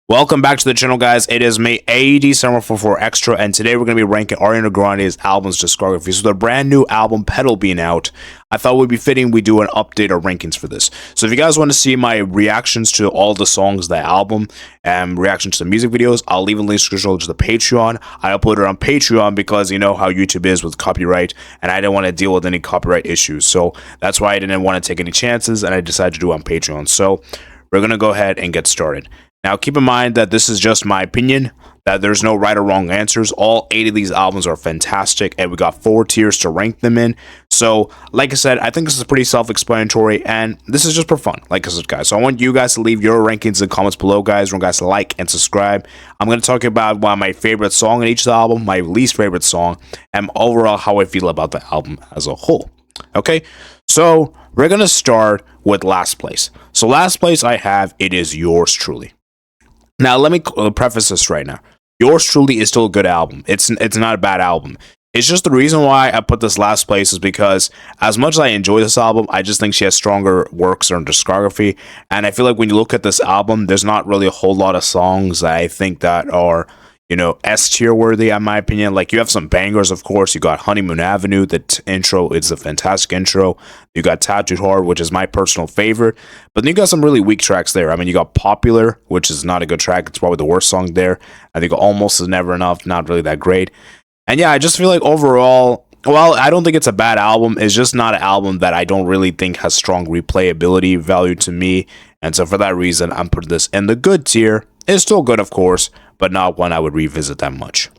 Welcome back to the channel, guys. It is me, AD744 Extra, and today we're going to be ranking Ariana Grande's album's discography. So, the brand new album, Petal, being out, I thought it would be fitting we do an update or rankings for this. So, if you guys want to see my reactions to all the songs, the album, and reactions to the music videos, I'll leave a link to the Patreon. I upload it on Patreon because you know how YouTube is with copyright, and I didn't want to deal with any copyright issues. So, that's why I didn't want to take any chances, and I decided to do it on Patreon. So, we're going to go ahead and get started. Now, keep in mind that this is just my opinion, that there's no right or wrong answers. All 8 of these albums are fantastic, and we got 4 tiers to rank them in. So, like I said, I think this is pretty self-explanatory, and this is just for fun, like I said, guys. So I want you guys to leave your rankings in the comments below, guys. I want you guys to like and subscribe. I'm going to talk about one of my favorite song in each album, my least favorite song, and overall how I feel about the album as a whole. Okay, so we're going to start with last place. So last place I have, it is Yours Truly. Now, let me preface this right now. Yours Truly is still a good album. It's not a bad album. It's just the reason why I put this last place is because as much as I enjoy this album, I just think she has stronger works in her discography. And I feel like when you look at this album, there's not really a whole lot of songs that I think that are, you know, S tier worthy, in my opinion. Like, you have some bangers, of course. You got Honeymoon Avenue. The intro is a fantastic intro. You got Tattooed Heart, which is my personal favorite. But then you got some really weak tracks there. I mean, you got Popular, which is not a good track. It's probably the worst song there. I think Almost Is Never Enough, not really that great. And yeah, I just feel like overall, well, I don't think it's a bad album. It's just not an album that I don't really think has strong replayability value to me. And so for that reason, I'm putting this in the good tier. It's still good, of course, but not one I would revisit that much.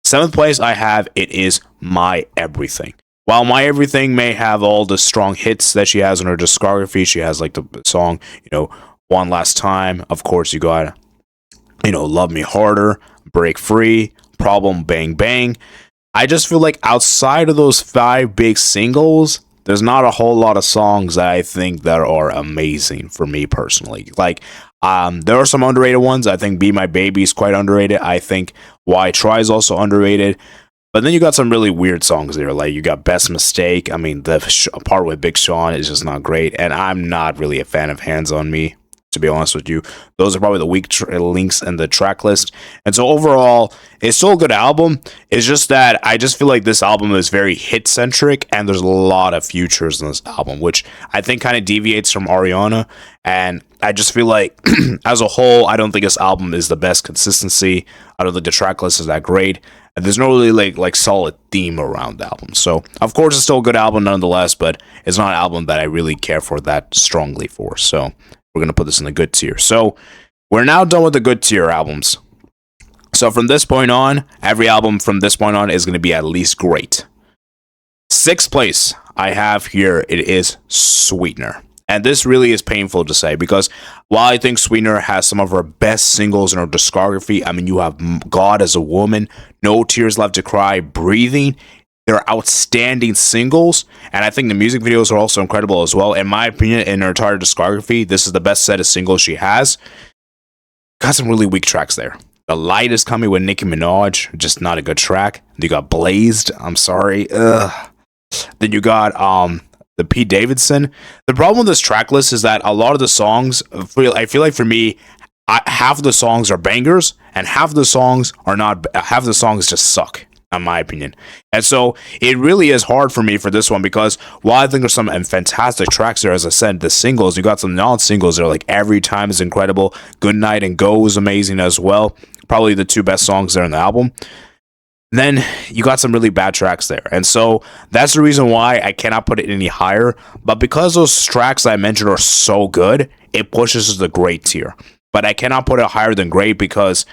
7th place I have, it is My Everything. While My Everything may have all the strong hits that she has in her discography, she has like the song, you know, One Last Time. Of course, you got, you know, Love Me Harder, Break Free, Problem, Bang Bang. I just feel like outside of those 5 big singles, there's not a whole lot of songs that I think that are amazing for me personally. Like, there are some underrated ones. I think Be My Baby is quite underrated. I think Why Try is also underrated. But then you got some really weird songs there. Like, you got Best Mistake. I mean, the part with Big Sean is just not great. And I'm not really a fan of Hands On Me, to be honest with you. Those are probably the weak links in the track list. And so overall, it's still a good album. It's just that I just feel like this album is very hit-centric, and there's a lot of features in this album, which I think kind of deviates from Ariana. And I just feel like, as a whole, I don't think this album is the best consistency. I don't think the track list is that great. And there's no really like solid theme around the album. So, of course, it's still a good album nonetheless, but it's not an album that I really care for that strongly for. So, we're going to put this in the good tier. So, we're now done with the good tier albums. So, from this point on, every album from this point on is going to be at least great. 6th place I have here, it is Sweetener. And this really is painful to say because while I think Sweetener has some of her best singles in her discography, I mean, you have God as a Woman, No Tears Left to Cry, Breathing. They're outstanding singles, and I think the music videos are also incredible as well. In my opinion, in her entire discography, this is the best set of singles she has. Got some really weak tracks there. The Light Is Coming with Nicki Minaj, just not a good track. You got Blazed, I'm sorry. Ugh. Then you got the Pete Davidson. The problem with this track list is that a lot of the songs, I feel like for me, half of the songs are bangers, and half of the songs are not. Half of the songs just suck, in my opinion. And so it really is hard for me for this one because while I think there's some fantastic tracks there, as I said, the singles, you got some non-singles that are like Every Time is incredible. Good Night and Go is amazing as well. Probably the 2 best songs there in the album. Then you got some really bad tracks there. And so that's the reason why I cannot put it any higher. But because those tracks I mentioned are so good, it pushes to the great tier. But I cannot put it higher than great because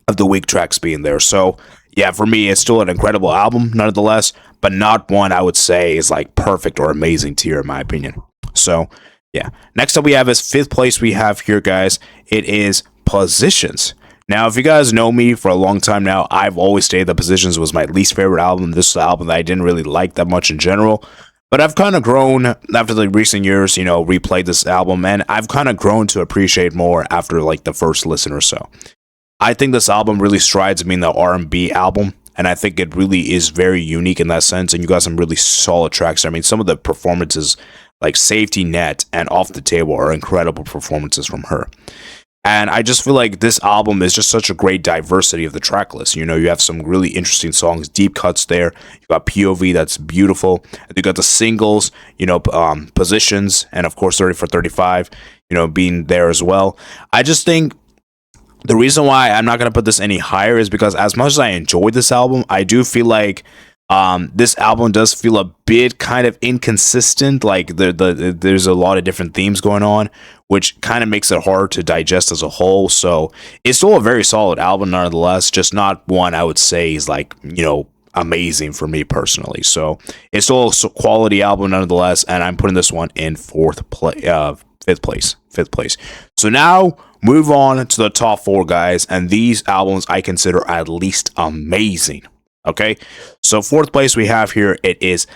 of the weak tracks being there. So yeah, for me, it's still an incredible album, nonetheless, but not one I would say is like perfect or amazing tier in my opinion. So yeah, next up we have is 5th place we have here, guys. It is Positions. Now, if you guys know me for a long time now, I've always stated that Positions was my least favorite album. This is the album that I didn't really like that much in general. But I've kind of grown after the recent years, you know, replayed this album, and I've kind of grown to appreciate more after like the first listen or so. I think this album really strides being the R&B album, and I think it really is very unique in that sense, and you got some really solid tracks. I mean, some of the performances like Safety Net and Off the Table are incredible performances from her. And I just feel like this album is just such a great diversity of the track list. You know, you have some really interesting songs, deep cuts there. You got POV that's beautiful. You got the singles, you know, positions, and of course 30 for 35, you know, being there as well. I just think the reason why I'm not gonna put this any higher is because as much as I enjoyed this album, I do feel like this album does feel a bit kind of inconsistent. Like there's a lot of different themes going on, which kind of makes it hard to digest as a whole. So it's still a very solid album nonetheless, just not one I would say is like, you know, amazing for me personally. So it's still a quality album nonetheless, and I'm putting this one in fifth place. So now move on to the top four, guys, and these albums I consider at least amazing. Okay, so fourth place we have here, it is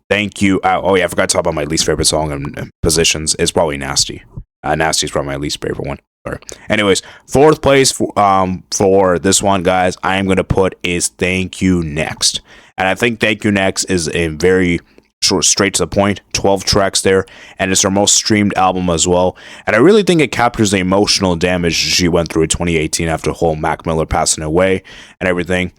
Thank You. Oh yeah, I forgot to talk about my least favorite song and positions. It's probably Nasty. Nasty is probably my least favorite one. Sorry. Anyways, fourth place for this one, guys, I am gonna put is Thank You Next, and I think Thank You Next is a very short, straight to the point, 12 tracks there, and it's her most streamed album as well. And I really think it captures the emotional damage she went through in 2018 after the whole Mac Miller passing away and everything.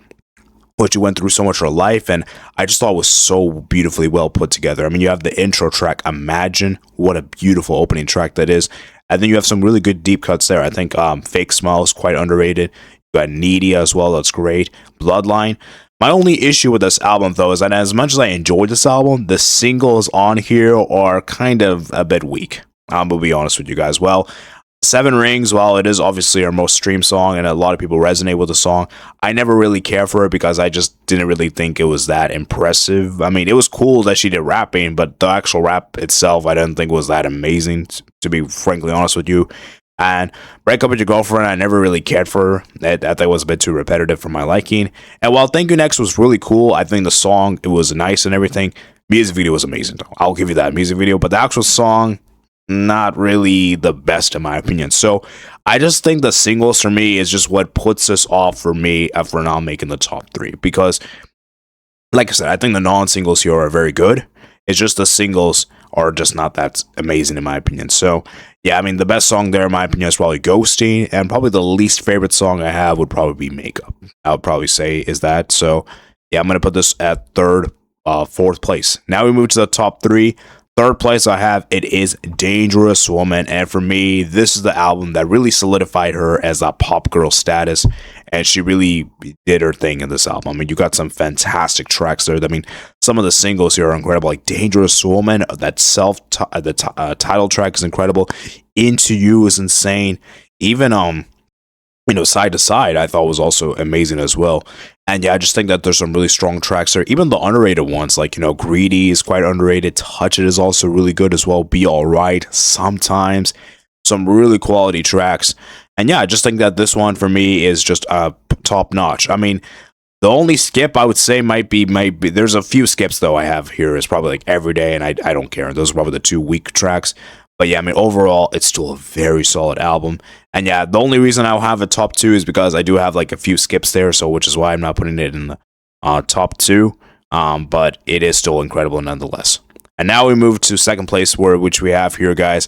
What you went through so much of her life, and I just thought it was so beautifully well put together. I mean, you have the intro track, Imagine, what a beautiful opening track that is, and then you have some really good deep cuts there. I think Fake Smile is quite underrated. You got Needy as well, that's great. Bloodline. My only issue with this album, though, is that as much as I enjoyed this album, the singles on here are kind of a bit weak. I'm gonna be honest with you guys. Well, Seven Rings, while it is obviously our most streamed song and a lot of people resonate with the song, I never really care for it because I just didn't really think it was that impressive. I mean, it was cool that she did rapping, but the actual rap itself, I didn't think was that amazing, to be frankly honest with you. And Break Up With Your Girlfriend, I never really cared for her. I thought it was a bit too repetitive for my liking. And while Thank You Next was really cool, I think the song, it was nice and everything. Music video was amazing, though. I'll give you that music video, but the actual song, not really the best in my opinion. So I just think the singles for me is just what puts us off for me for not making the top three, because like I said, I think the non-singles here are very good. It's just the singles are just not that amazing in my opinion. So yeah, I mean, the best song there in my opinion is probably Ghosting, and probably the least favorite song I have would probably be Makeup. I would probably say is that. So yeah, I'm gonna put this at fourth place. Now we move to the top three. Third place I have, it is Dangerous Woman, and for me, this is the album that really solidified her as a pop girl status, and she really did her thing in this album. I mean, you got some fantastic tracks there. I mean, some of the singles here are incredible, like Dangerous Woman, that title track is incredible. Into You is insane. Even you know, Side to Side, I thought was also amazing as well. And yeah, I just think that there's some really strong tracks there. Even the underrated ones, like, you know, Greedy is quite underrated. Touch It is also really good as well. Be Alright, Sometimes. Some really quality tracks. And yeah, I just think that this one for me is just top notch. I mean, the only skip I would say might be there's a few skips though I have here. Is probably like Everyday and I don't care. Those are probably the two weak tracks. But yeah, I mean, overall, it's still a very solid album. And yeah, the only reason I'll have a top two is because I do have like a few skips there, so which is why I'm not putting it in the top two. But it is still incredible nonetheless. And now we move to second place, which we have here, guys.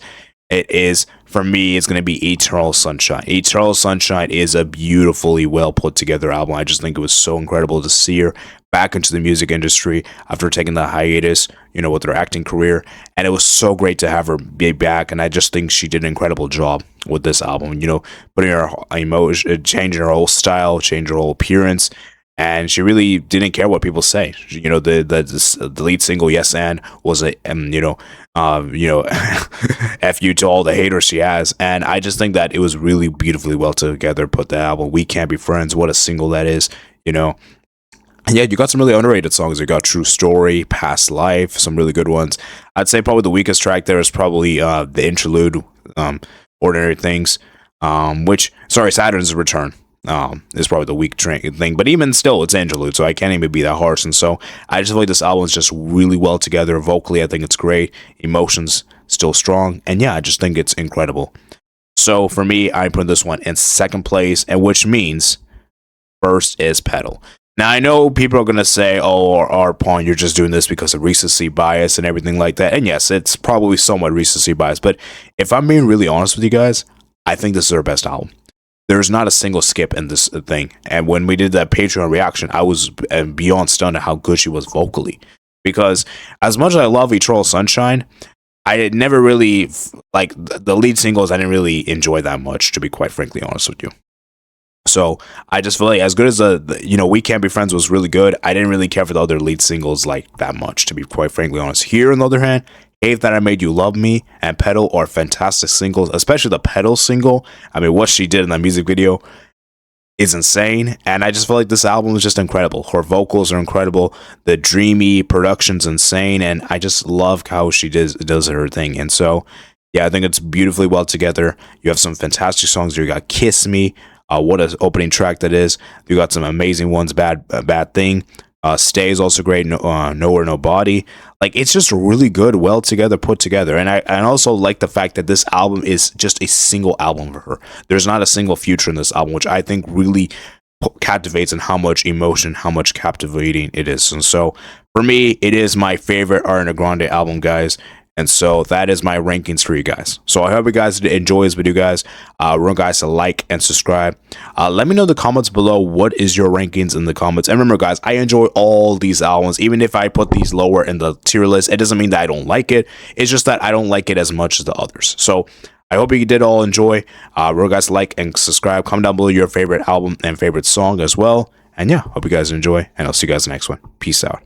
It is, for me, it's going to be Eternal Sunshine. Eternal Sunshine is a beautifully well put together album. I just think it was so incredible to see her back into the music industry after taking the hiatus, you know, with her acting career. And it was so great to have her be back. And I just think she did an incredible job with this album, you know, putting her emotion, changing her whole style, changing her whole appearance. And she really didn't care what people say. You know, the lead single "Yes and" was a f you to all the haters she has. And I just think that it was really beautifully well together put. The album "We Can't Be Friends," what a single that is. You know, and yeah, you got some really underrated songs. You got "True Story," "Past Life," some really good ones. I'd say probably the weakest track there is probably the interlude, "Ordinary Things," Saturn's Return. Is probably the weak thing, but even still, it's interlude, so I can't even be that harsh. And so I just feel like this album is just really well together. Vocally, I think it's great. Emotions still strong, and yeah, I just think it's incredible. So for me, I put this one in second place, and which means first is Petal. Now I know people are gonna say, "Oh, Arpon, you're just doing this because of recency bias and everything like that." And yes, it's probably somewhat recency bias, but if I'm being really honest with you guys, I think this is her best album. There's not a single skip in this thing. And when we did that Patreon reaction, I was beyond stunned at how good she was vocally. Because as much as I love Eternal Sunshine, I never really, like, the lead singles, I didn't really enjoy that much, to be quite frankly honest with you. So I just feel like as good as the We Can't Be Friends was really good, I didn't really care for the other lead singles like that much, to be quite frankly honest. Here, on the other hand, Hate That I Made You Love Me and Petal are fantastic singles, especially the Petal single. I mean, what she did in that music video is insane, and I just feel like this album is just incredible. Her vocals are incredible, the dreamy production's insane, and I just love how she does her thing. And so, yeah, I think it's beautifully well together. You have some fantastic songs here. You got Kiss Me, what an opening track that is. You got some amazing ones, Bad Thing. Stay is also great. Nowhere Nobody. Like, it's just really good, well together, put together. And I also like the fact that this album is just a single album for her. There's not a single feature in this album, which I think really captivates in how much emotion, how much captivating it is. And so for me, it is my favorite Ariana Grande album, guys. And so that is my rankings for you guys. So I hope you guys did enjoy this video, guys. Remember, guys, to like and subscribe. Let me know in the comments below what is your rankings in the comments. And remember, guys, I enjoy all these albums. Even if I put these lower in the tier list, it doesn't mean that I don't like it. It's just that I don't like it as much as the others. So I hope you did all enjoy. Remember, guys, like and subscribe. Comment down below your favorite album and favorite song as well. And yeah, hope you guys enjoy. And I'll see you guys in the next one. Peace out.